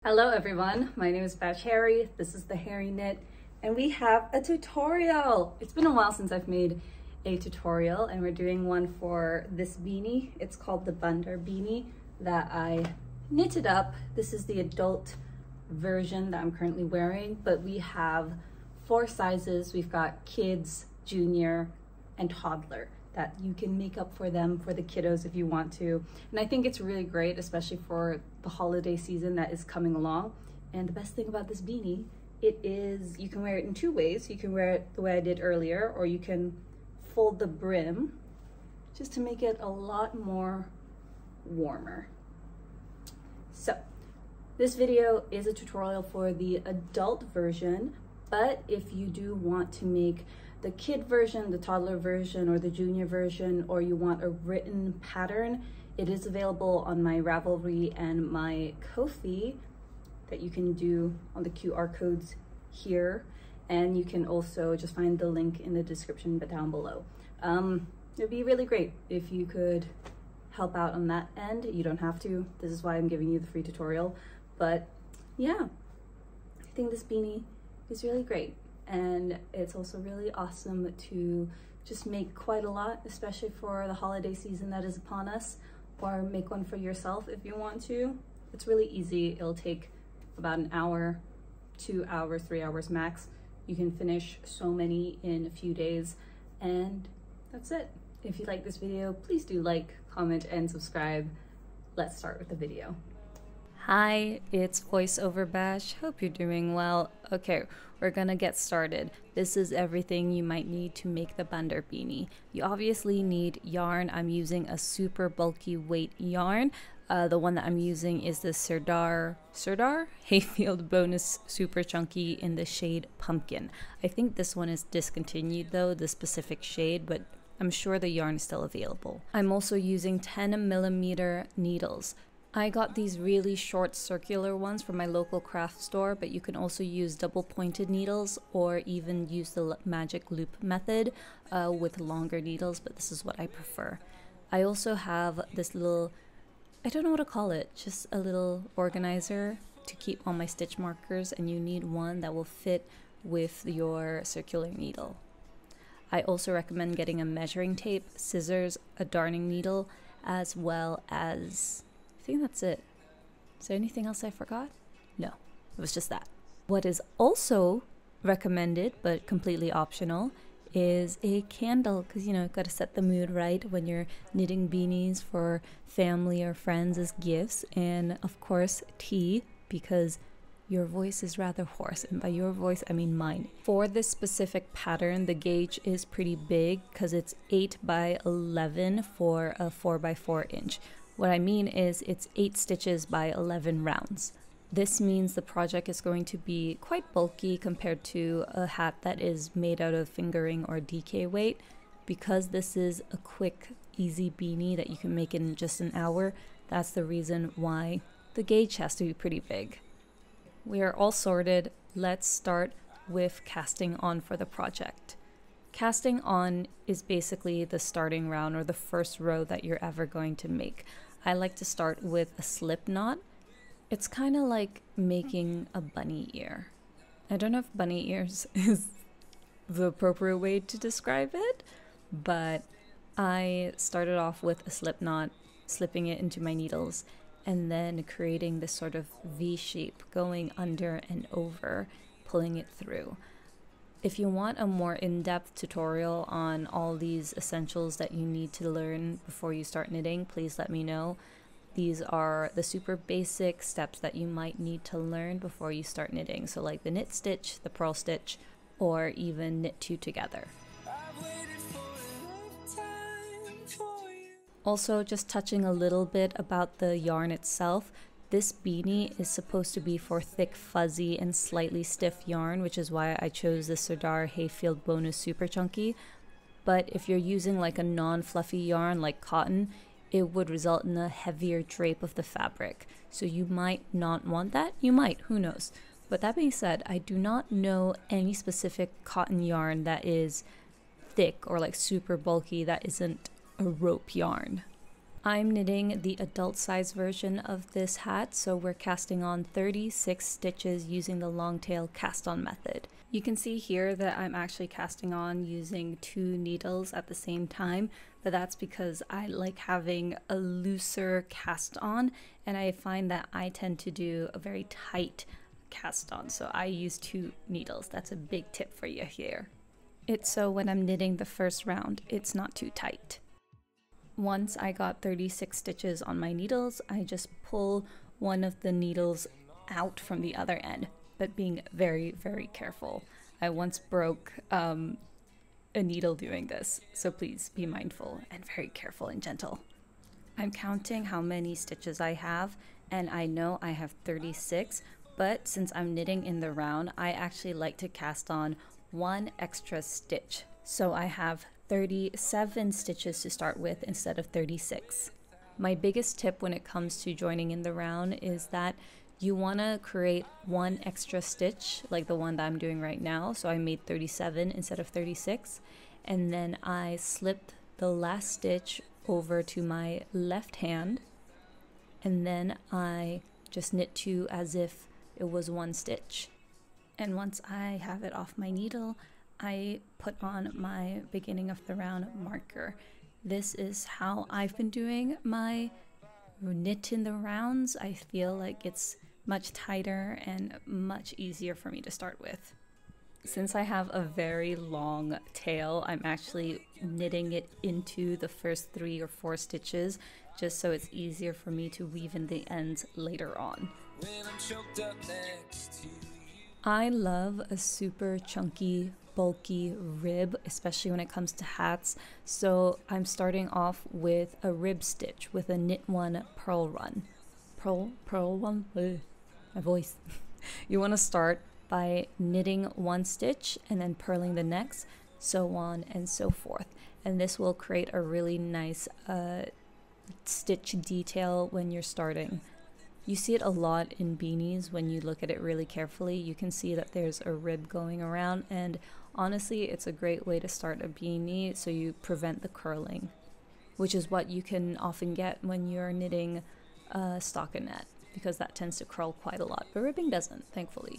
Hello everyone, my name is Batch Harry, this is the Harry Knit, and we have a tutorial. It's been a while since I've made a tutorial, and we're doing one for this beanie. It's called the Bandar Beanie that I knitted up. This is the adult version that I'm currently wearing, but we have 4 sizes. We've got kids, junior, and toddler that you can make up for them, for the kiddos if you want to. And I think it's really great, especially for the holiday season that is coming along. And the best thing about this beanie, it is, you can wear it in 2 ways. You can wear it the way I did earlier, or you can fold the brim just to make it a lot more warmer. So this video is a tutorial for the adult version, but if you do want to make the kid version, the toddler version, or the junior version, or you want a written pattern, it is available on my Ravelry and my Ko-fi that you can do on the QR codes here. And you can also just find the link in the description down below. It'd be really great if you could help out on that end. You don't have to. This is why I'm giving you the free tutorial. But yeah, I think this beanie is really great. And it's also really awesome to just make quite a lot, especially for the holiday season that is upon us, or make one for yourself if you want to. It's really easy. It'll take about an hour, 2 hours, 3 hours max. You can finish so many in a few days, and that's it. If you like this video, please do like, comment, and subscribe. Let's start with the video. Hi, it's VoiceOver Bash. Hope you're doing well. Okay, we're gonna get started. This is everything you might need to make the Bandar Beanie. You obviously need yarn. I'm using a super bulky weight yarn. The one that I'm using is the Serdar Hayfield Bonus Super Chunky in the shade Pumpkin. I think this one is discontinued though, the specific shade, but I'm sure the yarn is still available. I'm also using 10mm needles. I got these really short circular ones from my local craft store, but you can also use double pointed needles or even use the magic loop method with longer needles, but this is what I prefer. I also have this little, I don't know what to call it, just a little organizer to keep all my stitch markers, and you need one that will fit with your circular needle. I also recommend getting a measuring tape, scissors, a darning needle, as well as, I think that's it. Is there anything else I forgot? No, it was just that. What is also recommended, but completely optional, is a candle, because you know, gotta set the mood right when you're knitting beanies for family or friends as gifts, and of course tea, because your voice is rather hoarse, and by your voice I mean mine. For this specific pattern, the gauge is pretty big because it's 8 by 11 for a 4 by 4 inch. What I mean is it's 8 stitches by 11 rounds. This means the project is going to be quite bulky compared to a hat that is made out of fingering or DK weight. Because this is a quick, easy beanie that you can make in just an hour, that's the reason why the gauge has to be pretty big. We are all sorted. Let's start with casting on for the project. Casting on is basically the starting round or the first row that you're ever going to make. I like to start with a slip knot. It's kind of like making a bunny ear. I don't know if bunny ears is the appropriate way to describe it, but I started off with a slip knot, slipping it into my needles, and then creating this sort of V shape going under and over, pulling it through. If you want a more in-depth tutorial on all these essentials that you need to learn before you start knitting, please let me know. These are the super basic steps that you might need to learn before you start knitting. So like the knit stitch, the purl stitch, or even knit 2 together. Also, just touching a little bit about the yarn itself. This beanie is supposed to be for thick, fuzzy, and slightly stiff yarn, which is why I chose the Serdar Hayfield Bonus Super Chunky. But if you're using like a non-fluffy yarn like cotton, it would result in a heavier drape of the fabric. So you might not want that. You might, who knows. But that being said, I do not know any specific cotton yarn that is thick or like super bulky that isn't a rope yarn. I'm knitting the adult size version of this hat, so we're casting on 36 stitches using the long tail cast on method. You can see here that I'm actually casting on using 2 needles at the same time, but that's because I like having a looser cast on, and I find that I tend to do a very tight cast on, so I use 2 needles. That's a big tip for you here. It's so when I'm knitting the first round, it's not too tight. Once I got 36 stitches on my needles, I just pull one of the needles out from the other end, but being very, very careful. I once broke a needle doing this, so please be mindful and very careful and gentle. I'm counting how many stitches I have, and I know I have 36, but since I'm knitting in the round, I actually like to cast on 1 extra stitch. So I have 37 stitches to start with instead of 36. My biggest tip when it comes to joining in the round is that you want to create 1 extra stitch, like the one that I'm doing right now. So I made 37 instead of 36, and then I slipped the last stitch over to my left hand, and then I just knit 2 as if it was 1 stitch. And once I have it off my needle, I put on my beginning of the round marker. This is how I've been doing my knit in the rounds. I feel like it's much tighter and much easier for me to start with. Since I have a very long tail, I'm actually knitting it into the first 3 or 4 stitches just so it's easier for me to weave in the ends later on. I love a super chunky, bulky rib, especially when it comes to hats. So I'm starting off with a rib stitch with a knit 1 purl run. Purl one, my voice. You want to start by knitting 1 stitch and then purling the next, so on and so forth. And this will create a really nice stitch detail when you're starting. You see it a lot in beanies. When you look at it really carefully, you can see that there's a rib going around, and honestly, it's a great way to start a beanie so you prevent the curling, which is what you can often get when you're knitting a stockinette, because that tends to curl quite a lot, but ribbing doesn't, thankfully.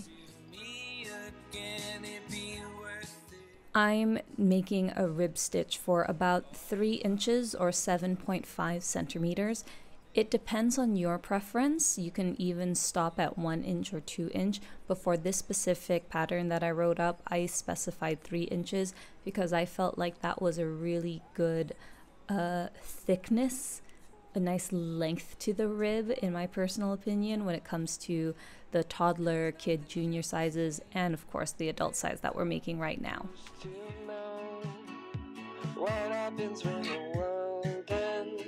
I'm making a rib stitch for about 3 inches or 7.5 centimeters. It depends on your preference. You can even stop at 1 inch or 2 inch, but for this specific pattern that I wrote up, I specified 3 inches because I felt like that was a really good thickness, a nice length to the rib, in my personal opinion, when it comes to the toddler, kid, junior sizes, and of course the adult size that we're making right now. What happens when the world ends?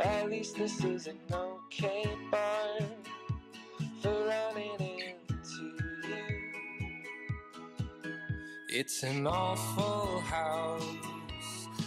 At least this is an okay bar for running into you. It's an awful house,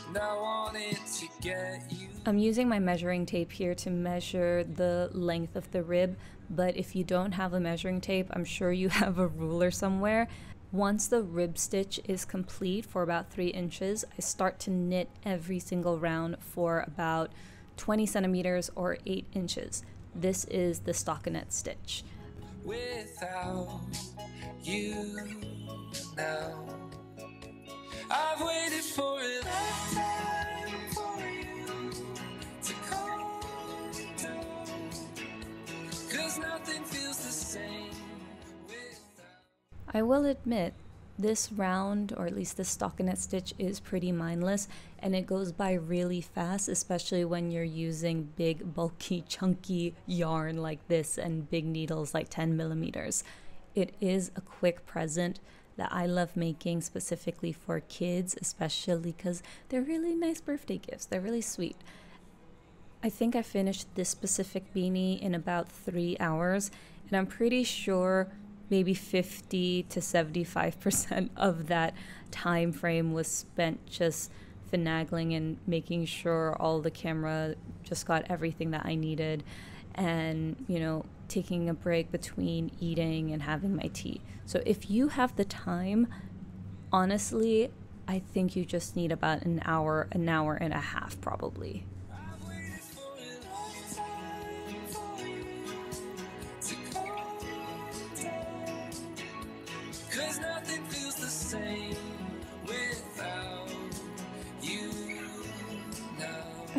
and I wanted to get you. I'm using my measuring tape here to measure the length of the rib, but if you don't have a measuring tape, I'm sure you have a ruler somewhere. Once the rib stitch is complete for about 3 inches, I start to knit every single round for about 20 centimeters or 8 inches. This is the stockinette stitch. Without you now, I've waited for a lifetime for you to calm down, 'cause nothing feels the same without. I will admit, this round, or at least this stockinette stitch, is pretty mindless, and it goes by really fast, especially when you're using big, bulky, chunky yarn like this and big needles like 10 millimeters. It is a quick present that I love making specifically for kids, especially because they're really nice birthday gifts. They're really sweet. I think I finished this specific beanie in about 3 hours, and I'm pretty sure maybe 50 to 75% of that time frame was spent just finagling and making sure all the camera just got everything that I needed, and, you know, taking a break between eating and having my tea. So if you have the time, honestly, I think you just need about an hour and a half probably.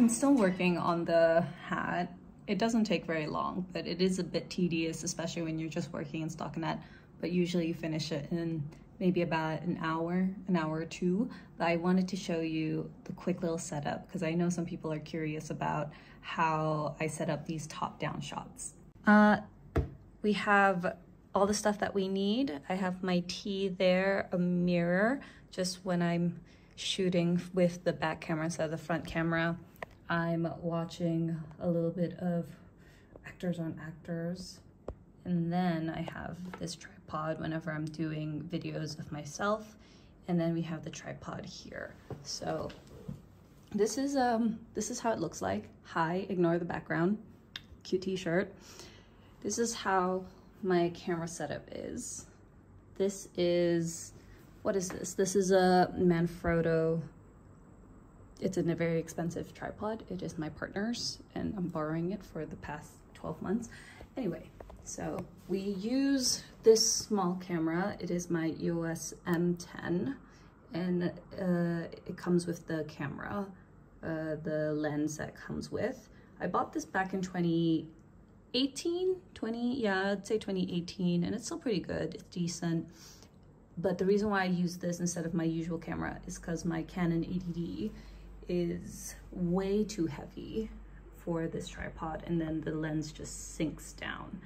I'm still working on the hat. It doesn't take very long, but it is a bit tedious, especially when you're just working in stockinette. But usually you finish it in maybe about an hour or two. But I wanted to show you the quick little setup because I know some people are curious about how I set up these top-down shots. We have all the stuff that we need. I have my tea there, a mirror, just when I'm shooting with the back camera instead of the front camera. I'm watching a little bit of actors on actors. And then I have this tripod whenever I'm doing videos of myself. And then we have the tripod here. So this is how it looks like. Hi, ignore the background. Cute t-shirt. This is how my camera setup is. This is, what is this? This is a Manfrotto. It's in a very expensive tripod. It is my partner's and I'm borrowing it for the past 12 months. Anyway, so we use this small camera. It is my EOS M10 and it comes with the camera, the lens that comes with. I bought this back in 2018, yeah, I'd say 2018, and it's still pretty good, it's decent. But the reason why I use this instead of my usual camera is because my Canon 80D is way too heavy for this tripod, and then the lens just sinks down,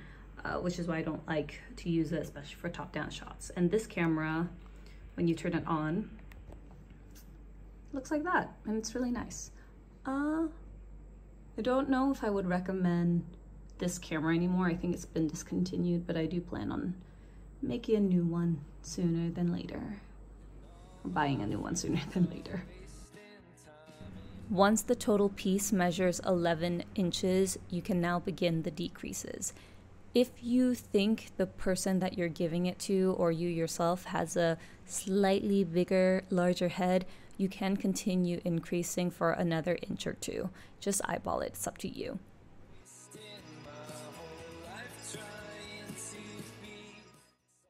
which is why I don't like to use it, especially for top-down shots. And this camera, when you turn it on, looks like that, and it's really nice. I don't know if I would recommend this camera anymore. I think it's been discontinued, but I do plan on making a new one sooner than later, or buying a new one sooner than later. Once the total piece measures 11 inches, you can now begin the decreases. If you think the person that you're giving it to or you yourself has a slightly bigger, larger head, you can continue increasing for another inch or two. Just eyeball it, it's up to you.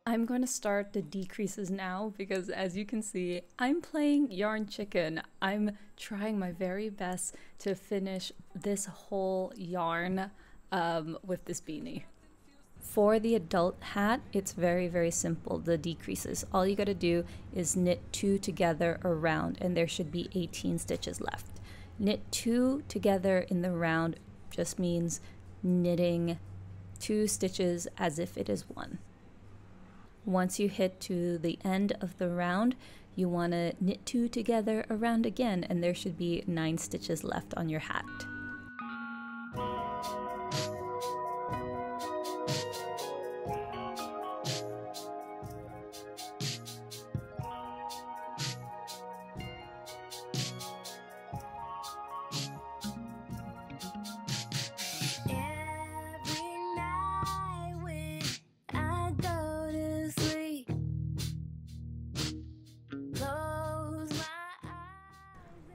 I'm going to start the decreases now because, as you can see, I'm playing yarn chicken. I'm trying my very best to finish this whole yarn with this beanie. For the adult hat, it's very, very simple, the decreases. All you got to do is knit 2 together around, and there should be 18 stitches left. Knit 2 together in the round just means knitting 2 stitches as if it is 1. Once you hit to the end of the round, you want to knit 2 together around again, and there should be 9 stitches left on your hat.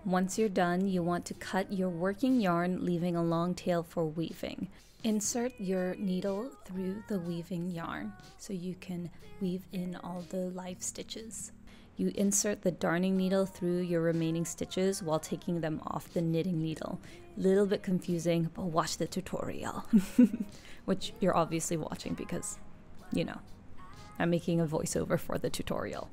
Once you're done, you want to cut your working yarn, leaving a long tail for weaving. Insert your needle through the weaving yarn so you can weave in all the live stitches. You insert the darning needle through your remaining stitches while taking them off the knitting needle. Little bit confusing, but watch the tutorial, which you're obviously watching because, you know, I'm making a voiceover for the tutorial.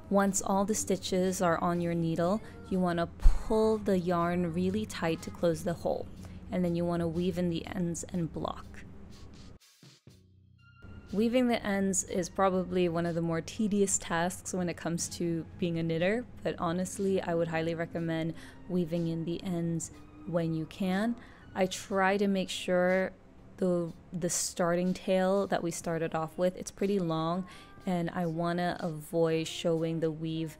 Once all the stitches are on your needle, you want to pull the yarn really tight to close the hole, and then you want to weave in the ends and block. Weaving the ends is probably one of the more tedious tasks when it comes to being a knitter, but honestly, I would highly recommend weaving in the ends when you can. I try to make sure the starting tail that we started off with, it's pretty long, and I want to avoid showing the weave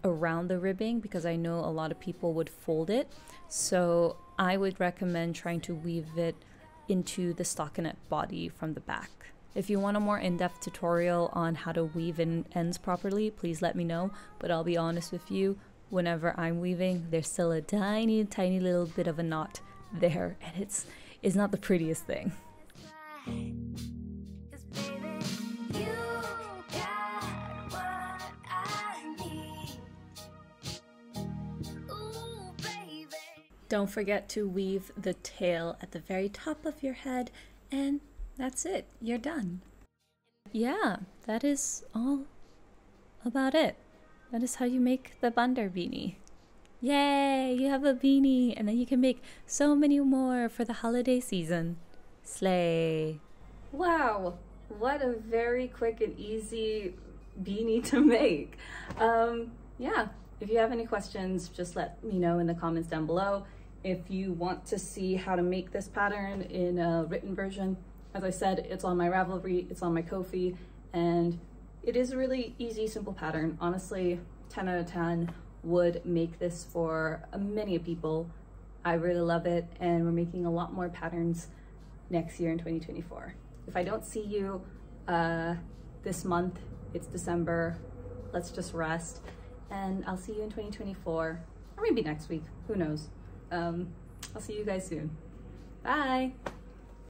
around the ribbing because I know a lot of people would fold it. So I would recommend trying to weave it into the stockinette body from the back. If you want a more in-depth tutorial on how to weave in ends properly, please let me know. But I'll be honest with you, whenever I'm weaving, there's still a tiny, tiny little bit of a knot there, and it's not the prettiest thing. Don't forget to weave the tail at the very top of your head, and that's it. You're done. Yeah, that is all about it. That is how you make the Bandar Beanie. Yay, you have a beanie, and then you can make so many more for the holiday season. Slay. Wow, what a very quick and easy beanie to make. Yeah, if you have any questions, just let me know in the comments down below. If you want to see how to make this pattern in a written version, as I said, it's on my Ravelry, it's on my Ko-fi, and it is a really easy, simple pattern. Honestly, 10 out of 10 would make this for many people. I really love it, and we're making a lot more patterns next year in 2024. If I don't see you this month, it's December, let's just rest, and I'll see you in 2024, or maybe next week, who knows. I'll see you guys soon. Bye!